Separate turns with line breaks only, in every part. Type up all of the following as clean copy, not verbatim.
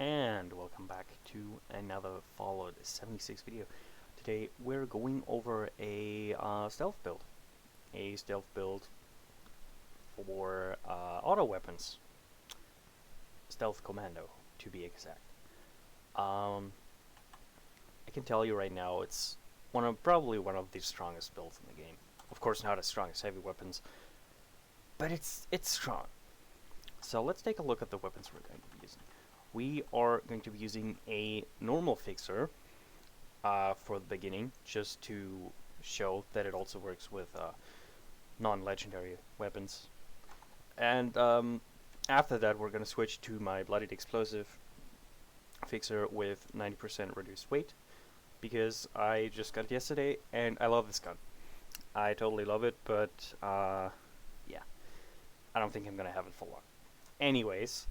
And welcome back to another Fallout 76 video. Today we're going over a stealth build. A stealth build for auto weapons. Stealth Commando, to be exact. I can tell you right now it's probably one of the strongest builds in the game. Of course not as strong as heavy weapons, but it's strong. So let's take a look at the weapons we're going to be using. We are going to be using a normal fixer for the beginning, just to show that it also works with non-legendary weapons. And after that we're going to switch to my Bloodied explosive fixer with 90% reduced weight, because I just got it yesterday and I love this gun. I totally love it, but yeah, I don't think I'm going to have it for long. Anyways,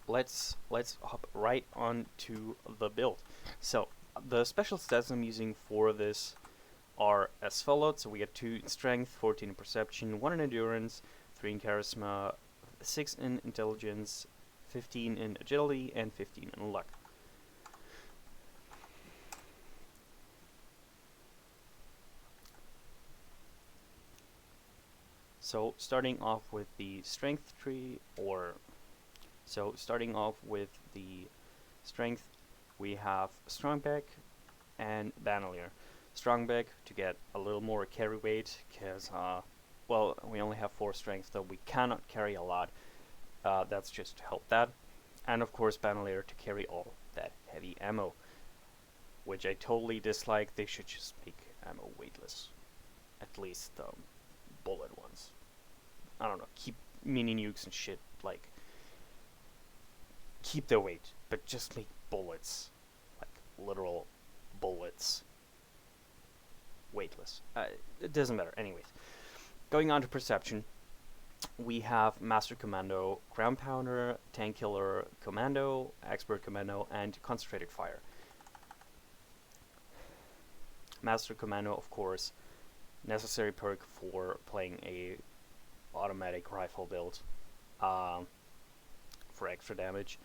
let's hop right on to the build. So the special stats I'm using for this are as followed. So we get 2 in strength, 14 in perception, 1 in endurance, 3 in charisma, 6 in intelligence, 15 in agility, and 15 in luck. So starting off with the strength tree, starting off with the strength, we have Strongback and Bandolier. Strongback to get a little more carry weight, because well, we only have 4 strength, so we cannot carry a lot. That's just to help that. And of course Bandolier to carry all that heavy ammo, which I totally dislike. They should just make ammo weightless, at least bullet ones. I don't know, keep mini nukes and shit, like, keep their weight, but just make bullets, like literal bullets, weightless. It doesn't matter. Anyways, going on to perception, we have Master Commando, Ground Pounder, Tank Killer Commando, Expert Commando, and Concentrated Fire. Master Commando, of course, necessary perk for playing a automatic rifle build for extra damage.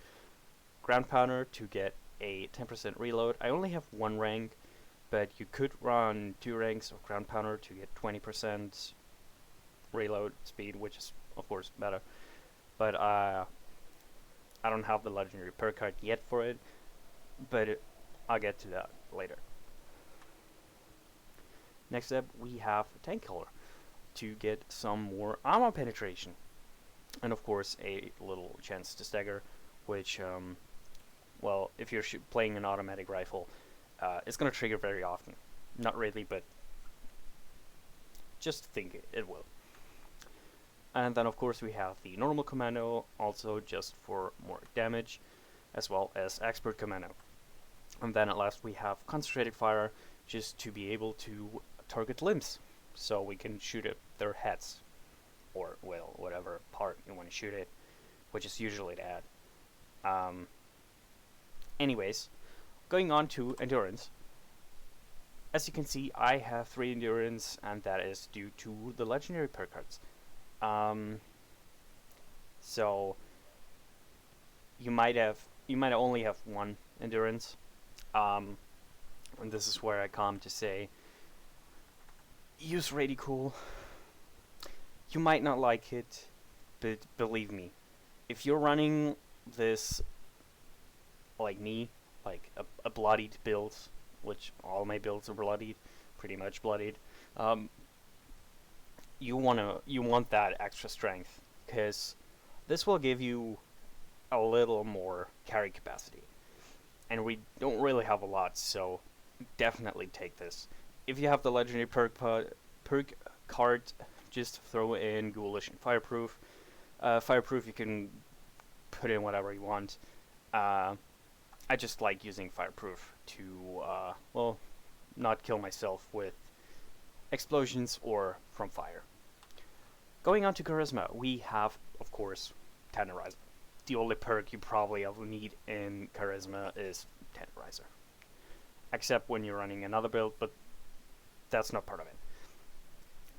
Ground Pounder to get a 10% reload. I only have 1 rank, but you could run 2 ranks of Ground Pounder to get 20% reload speed, which is of course better. But I don't have the legendary perk card yet for it, but I'll get to that later. Next up we have Tank Killer to get some more ammo penetration, and of course a little chance to stagger, which well, if you're playing an automatic rifle, it's gonna trigger very often. Not really, but just think it will. And then of course we have the normal Commando, also just for more damage, as well as Expert Commando. And then at last we have Concentrated Fire, just to be able to target limbs, so we can shoot at their heads, or well, whatever part you want to shoot it, which is usually the head. Anyways, going on to endurance. As you can see, I have 3 endurance, and that is due to the legendary perk cards. So you might only have 1 endurance, and this is where I come to say, use Radicool. You might not like it, but believe me, if you're running this like me, like a bloodied build, which all my builds are bloodied, pretty much bloodied, you want that extra strength, because this will give you a little more carry capacity, and we don't really have a lot, so definitely take this. If you have the legendary perk card, just throw in Ghoulish and Fireproof. Fireproof you can put in whatever you want. I just like using Fireproof to, well, not kill myself with explosions or from fire. Going on to Charisma, we have, of course, Tenderizer. The only perk you probably ever need in Charisma is Tenderizer. Except when you're running another build, but that's not part of it.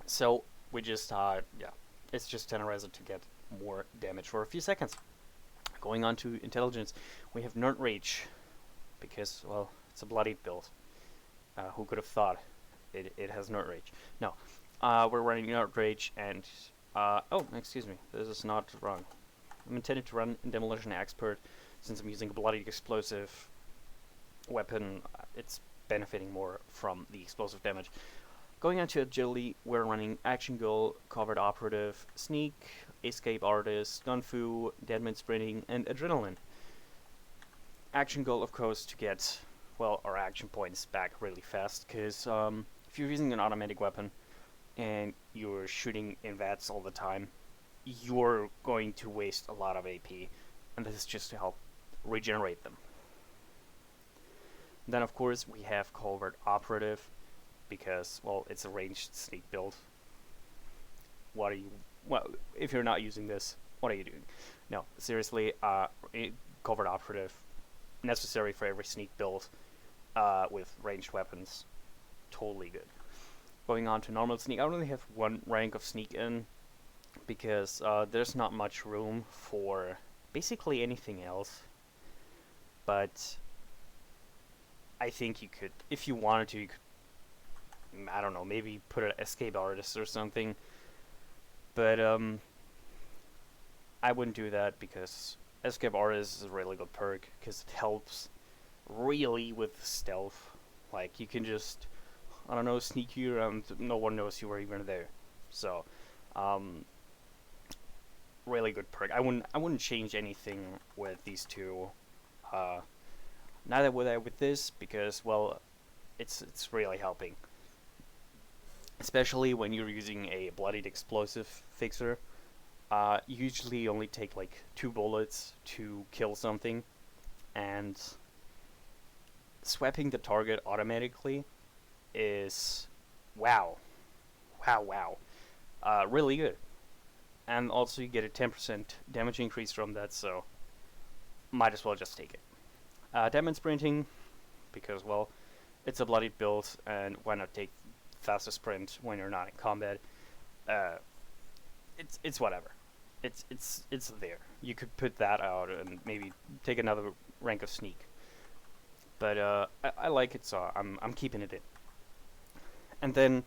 So we just, yeah, it's just Tenderizer to get more damage for a few seconds. Going on to intelligence, we have Nerd Rage, because, well, it's a Bloodied build. Who could have thought it has Nerd Rage? No, we're running Nerd Rage, and, oh, excuse me, this is not wrong. I'm intended to run Demolition Expert. Since I'm using a Bloodied explosive weapon, it's benefiting more from the explosive damage. Going on to agility, we're running Action Goal, Covert Operative, Sneak, Escape Artist, Gunfu, Deadman Sprinting, and Adrenaline. Action Goal, of course, to get, well, our action points back really fast, because if you're using an automatic weapon and you're shooting in VATS all the time, you're going to waste a lot of AP, and this is just to help regenerate them. Then, of course, we have Covert Operative, because, well, it's a ranged sneak build. Well, if you're not using this, what are you doing? No, seriously, Covert Operative, necessary for every sneak build with ranged weapons. Totally good. Going on to normal sneak, I only have one rank of sneak in, because there's not much room for basically anything else. But I think you could, if you wanted to, you could, I don't know, maybe put an Escape Artist or something. But I wouldn't do that, because Escape Artist is a really good perk, because it helps really with stealth. Like, you can just, I don't know, sneak you around, no one knows you were even there. So, really good perk. I wouldn't change anything with these two. Neither would I with this, because, well, it's really helping. Especially when you're using a Bloodied explosive fixer. You usually only take like 2 bullets to kill something, and swapping the target automatically is wow, really good. And also you get a 10% damage increase from that, so might as well just take it. Deadman Sprinting, because, well, it's a Bloodied build, and why not take faster sprint when you're not in combat? It's whatever. It's there. You could put that out and maybe take another rank of sneak. But I like it, so I'm keeping it in. And then,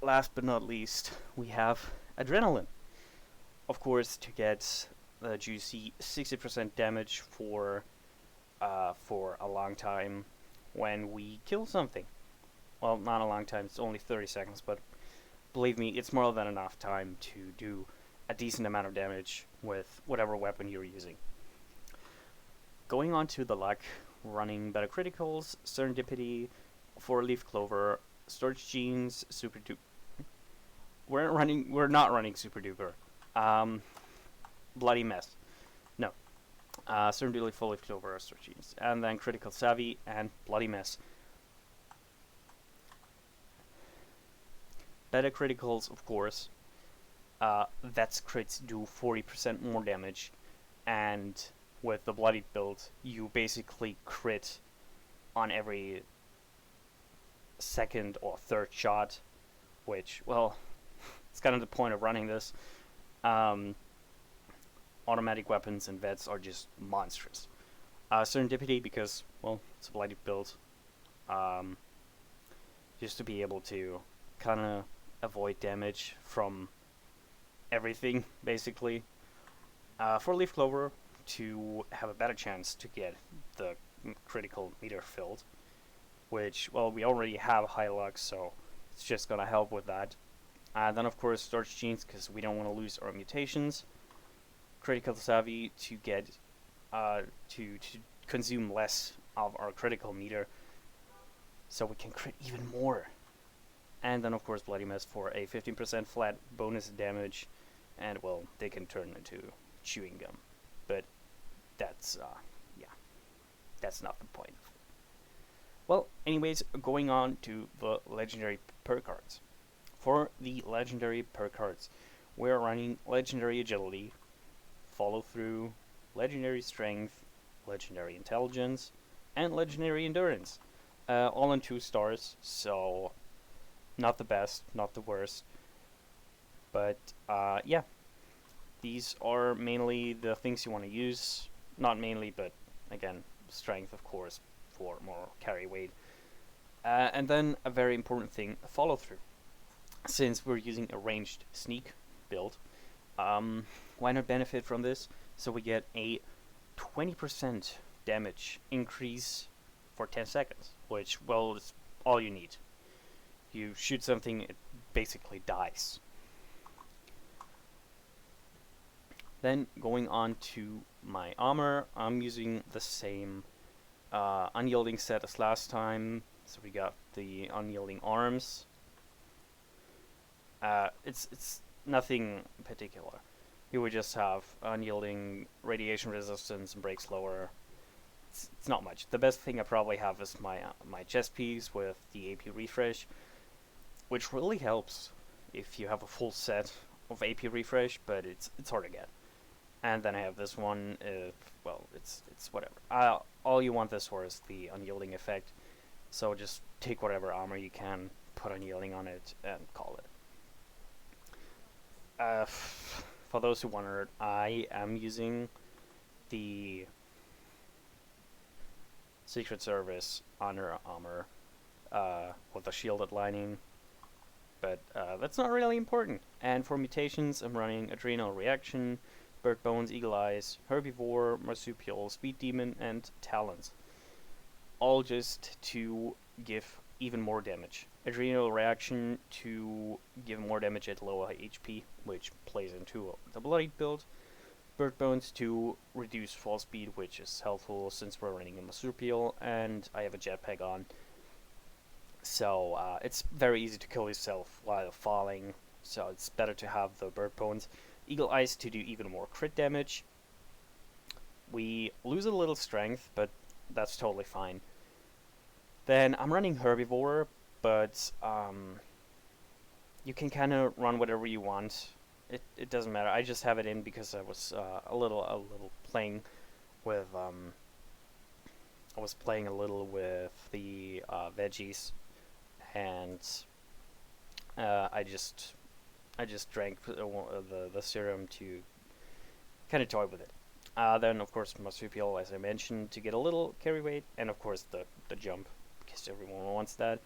last but not least, we have Adrenaline. Of course, to get the juicy 60% damage for a long time when we kill something. Well, not a long time, it's only 30 seconds, but believe me, it's more than enough time to do a decent amount of damage with whatever weapon you're using. Going on to the luck, running better criticals, serendipity, 4-leaf clover, storage genes, super duper. We're not running super duper. Bloody mess. No. Serendipity, 4-leaf clover, storage genes, and then critical savvy and bloody mess. Better criticals, of course. That's crits do 40% more damage, and with the Bloodied build, you basically crit on every second or third shot, which, well, it's kind of the point of running this. Automatic weapons and vets are just monstrous. Serendipity, because, well, it's a Bloodied build. Just to be able to kind of avoid damage from everything, basically. 4-leaf clover, to have a better chance to get the critical meter filled, which, well, we already have high luck, so it's just gonna help with that. Then, of course, storage genes, because we don't want to lose our mutations. Critical savvy, to get to consume less of our critical meter, so we can crit even more. And then, of course, bloody mess for a 15% flat bonus damage, and, well, they can turn into chewing gum, but that's yeah, that's not the point. Well, anyways, going on to the legendary perk cards. For the legendary perk cards, we're running legendary agility, follow through, legendary strength, legendary intelligence, and legendary endurance, all in 2 stars, so not the best, not the worst, but yeah, these are mainly the things you want to use not mainly, but again, strength, of course, for more carry weight. And then a very important thing, follow through. Since we're using a ranged sneak build, why not benefit from this? So we get a 20% damage increase for 10 seconds, which, well, is all you need. You shoot something, it basically dies. Then going on to my armor, I'm using the same unyielding set as last time. So we got the unyielding arms. It's nothing particular. You would just have unyielding radiation resistance and break slower. It's not much. The best thing I probably have is my chest piece with the AP refresh, which really helps if you have a full set of AP refresh, but it's hard to get. And then I have this one. Well, it's whatever. All you want this for is the unyielding effect. So just take whatever armor you can, put unyielding on it, and call it. For those who wondered, I am using the Secret Service Honor armor with a shielded lining, but that's not really important. And for mutations, I'm running Adrenal Reaction, Bird Bones, Eagle Eyes, Herbivore, Marsupial, Speed Demon, and Talons. All just to give even more damage. Adrenal Reaction to give more damage at lower HP, which plays into the Bloodied build. Bird Bones to reduce fall speed, which is helpful since we're running a Marsupial, and I have a jetpack on. So it's very easy to kill yourself while falling, so it's better to have the Bird Bones. Eagle Eyes to do even more crit damage. We lose a little strength, but that's totally fine. Then I'm running Herbivore, but you can kind of run whatever you want. It doesn't matter. I just have it in because I was a little playing with I was playing a little with the veggies, and I just drank the serum to kind of toy with it. Then of course Marsupial, as I mentioned, to get a little carry weight, and of course the jump, because everyone wants that.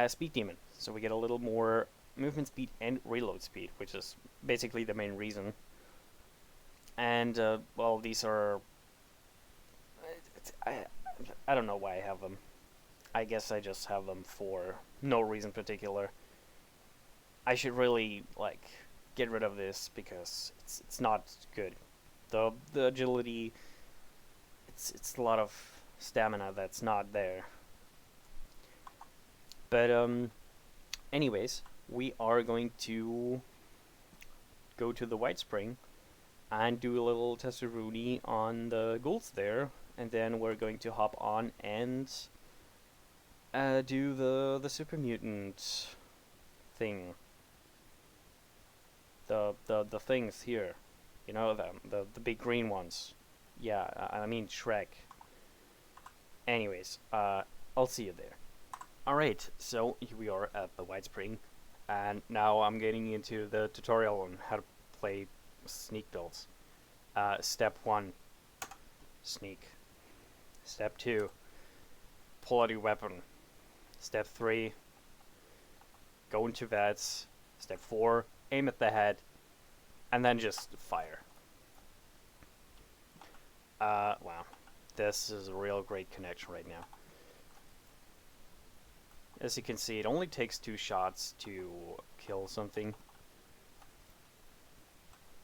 Speed Demon, so we get a little more movement speed and reload speed, which is basically the main reason. And well, these are I don't know why I have them. I guess I just have them for no reason particular. I should really get rid of this because it's not good. The agility, it's a lot of stamina that's not there. But anyways, we are going to go to the White Spring and do a little testaroonie on the ghouls there, and then we're going to hop on and do the super mutant thing. The things here, you know, the big green ones. Yeah, I mean Shrek. Anyways, I'll see you there. Alright, so here we are at the White Spring, and now I'm getting into the tutorial on how to play sneak builds. Step 1, sneak. Step 2, pull out your weapon. Step 3, go into vets. Step 4, aim at the head, and then just fire. Wow, this is a real great connection right now. As you can see, it only takes 2 shots to kill something,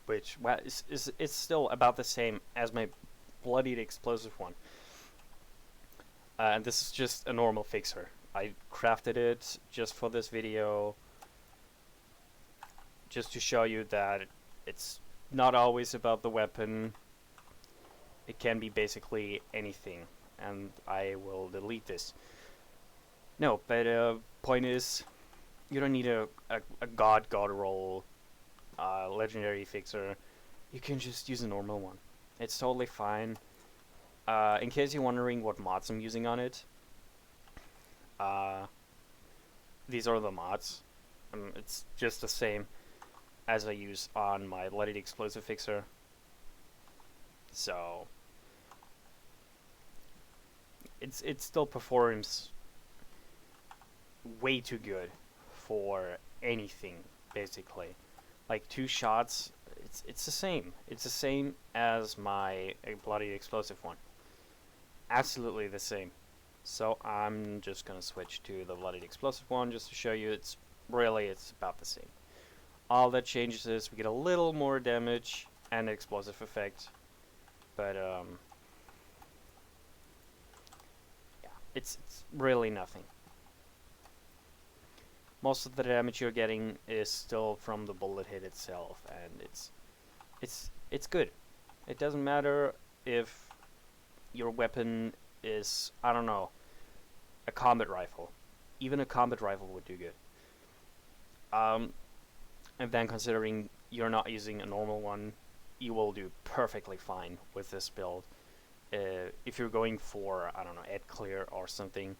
which, well, it's still about the same as my Bloodied explosive one. And this is just a normal fixer. I crafted it just for this video, just to show you that it's not always about the weapon. It can be basically anything, and I will delete this. No, but point is, you don't need a god roll legendary fixer. You can just use a normal one. It's totally fine. In case you're wondering what mods I'm using on it, these are the mods. It's just the same as I use on my Bloodied explosive fixer. So it still performs way too good for anything, basically. Like 2 shots, it's the same. It's the same as my Bloodied explosive one. Absolutely the same. So I'm just gonna switch to the Bloodied explosive one just to show you it's about the same. All that changes is we get a little more damage and an explosive effect, but yeah, it's really nothing. Most of the damage you're getting is still from the bullet hit itself, and it's good. It doesn't matter if your weapon is, I don't know, a combat rifle. Even a combat rifle would do good. And then considering you're not using a normal one, you will do perfectly fine with this build. If you're going for, I don't know, Ed Clear or something,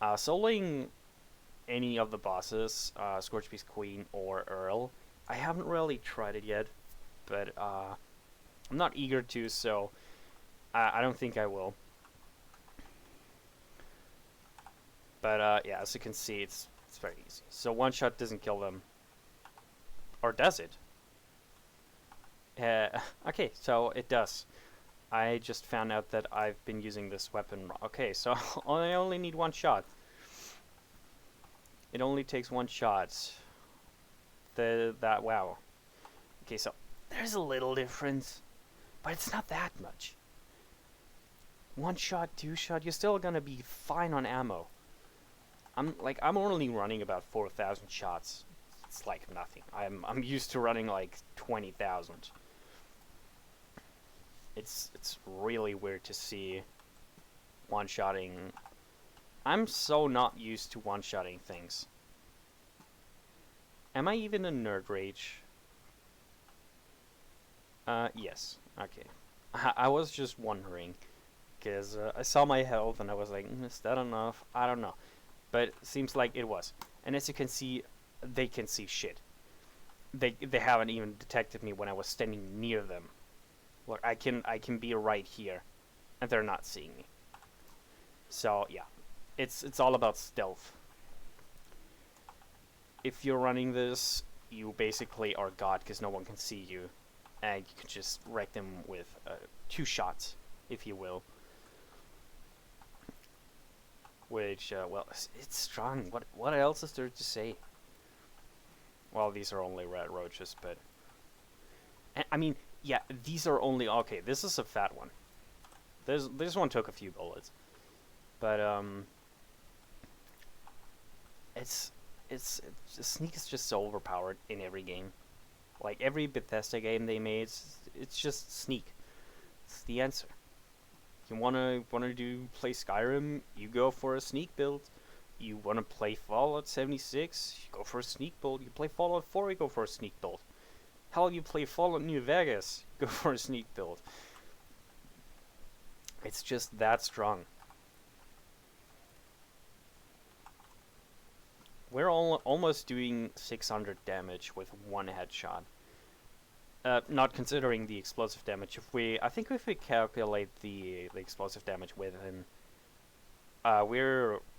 soloing any of the bosses, Scorchbeast Queen or Earl, I haven't really tried it yet, but I'm not eager to, so I don't think I will. But yeah, as you can see, it's very easy. So one shot doesn't kill them, or does it? Okay, so it does. I just found out that I've been using this weapon. Okay, so I only need 1 shot. It only takes 1 shot. Wow. Okay, so there's a little difference, but it's not that much. 1 shot, 2 shot, you're still gonna be fine on ammo. I'm only running about 4,000 shots. It's like nothing. I'm used to running like 20,000. It's really weird to see one-shotting. I'm so not used to one-shotting things. Am I even in nerd rage? Yes. Okay. I was just wondering, because I saw my health and I was like, is that enough? I don't know. But it seems like it was. And as you can see, they can see shit. They haven't even detected me when I was standing near them. Look, I can be right here, and they're not seeing me. So yeah, it's all about stealth. If you're running this, you basically are God because no one can see you, and you can just wreck them with 2 shots, if you will. Which, well, it's strong. What else is there to say? Well, these are only red roaches, but... And, I mean, yeah, these are only... Okay, this is a fat one. This one took a few bullets. But, Sneak is just so overpowered in every game. Like, every Bethesda game they made, it's just Sneak. It's the answer. You wanna play Skyrim, you go for a Sneak build. You wanna play Fallout 76, you go for a Sneak build. You play Fallout 4, you go for a Sneak build. Hell, you play Fallout New Vegas, you go for a Sneak build. It's just that strong. We're almost doing 600 damage with 1 headshot. Not considering the explosive damage. I think if we calculate the explosive damage with him, I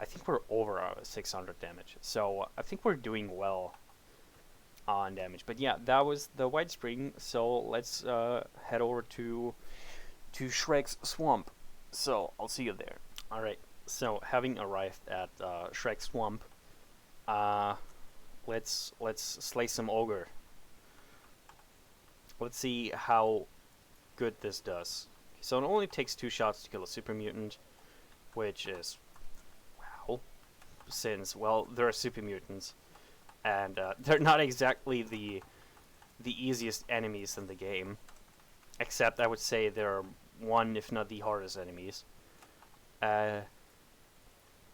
think we're over 600 damage. So I think we're doing well on damage. But yeah, that was the White Spring. So let's head over to Shrek's Swamp. So I'll see you there. All right. So having arrived at Shrek's Swamp, let's slay some ogre. Let's see how good this does. So it only takes 2 shots to kill a super mutant, which is, wow, since, well, they're super mutants, and they're not exactly the easiest enemies in the game, except I would say they're one, if not the hardest enemies. I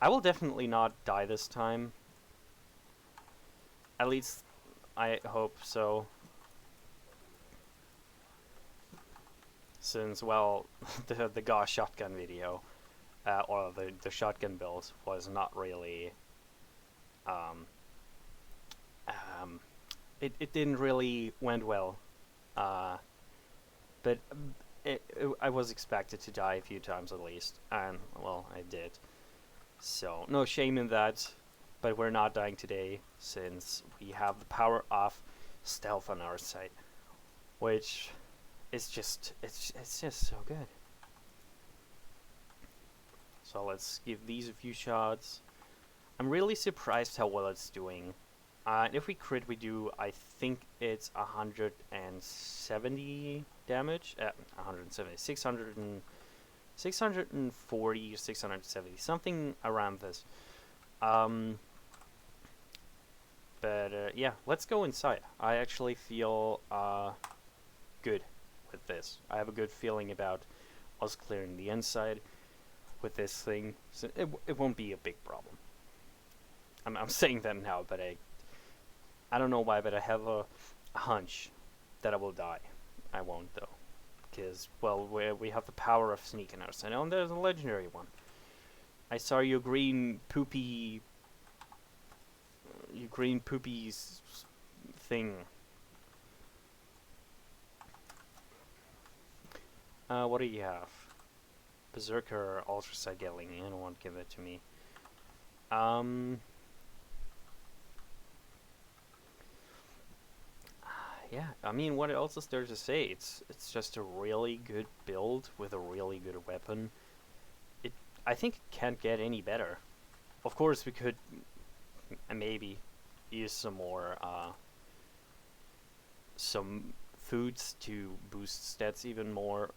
will definitely not die this time. At least, I hope so. Since, well, the Gauss shotgun video, or the shotgun build was not really, it didn't really went well, but I was expected to die a few times at least, and well, I did. So no shame in that, but we're not dying today since we have the power of stealth on our side, which is just it's just so good. So let's give these a few shots. I'm really surprised how well it's doing. If we crit, we do, I think it's 170 damage. 170, 600 and 640, 670, something around this. Yeah, let's go inside. I actually feel good with this. I have a good feeling about us clearing the inside with this thing. So it won't be a big problem. I'm saying that now, but I don't know why, but I have a hunch that I will die. I won't though, because well, we have the power of sneaking outside, and there's a legendary one. I saw your green poopy thing. What do you have? Berserker Ultraside Gatling. I don't want to give that to me. Yeah, I mean, what else is there to say? It's just a really good build with a really good weapon. I think it can't get any better. Of course, we could maybe use some more some foods to boost stats even more.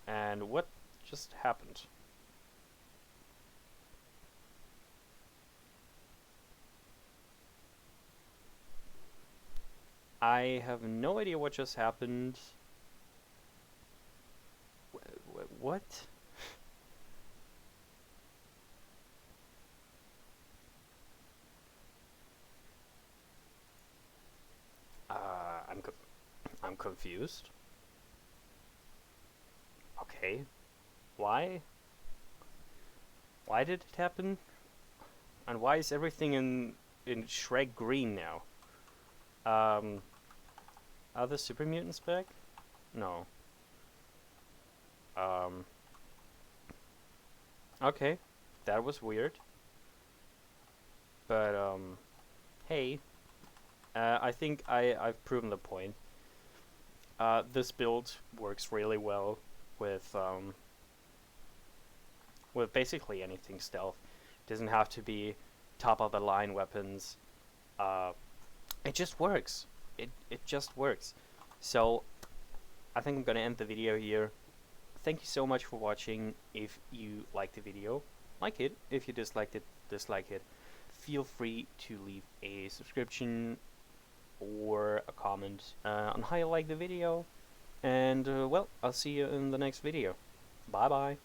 And what just happened? I have no idea what just happened. What? I'm confused. Okay, why? Why did it happen? And why is everything in Shrek green now? Are the super mutants back? No. Okay, that was weird. But hey, I think I've proven the point. This build works really well with basically anything stealth. It doesn't have to be top of the line weapons. It just works. It just works. So I think I'm gonna end the video here. Thank you so much for watching. If you liked the video, like it. If you disliked it, dislike it. Feel free to leave a subscription or a comment on how you like the video. And well, I'll see you in the next video. Bye bye.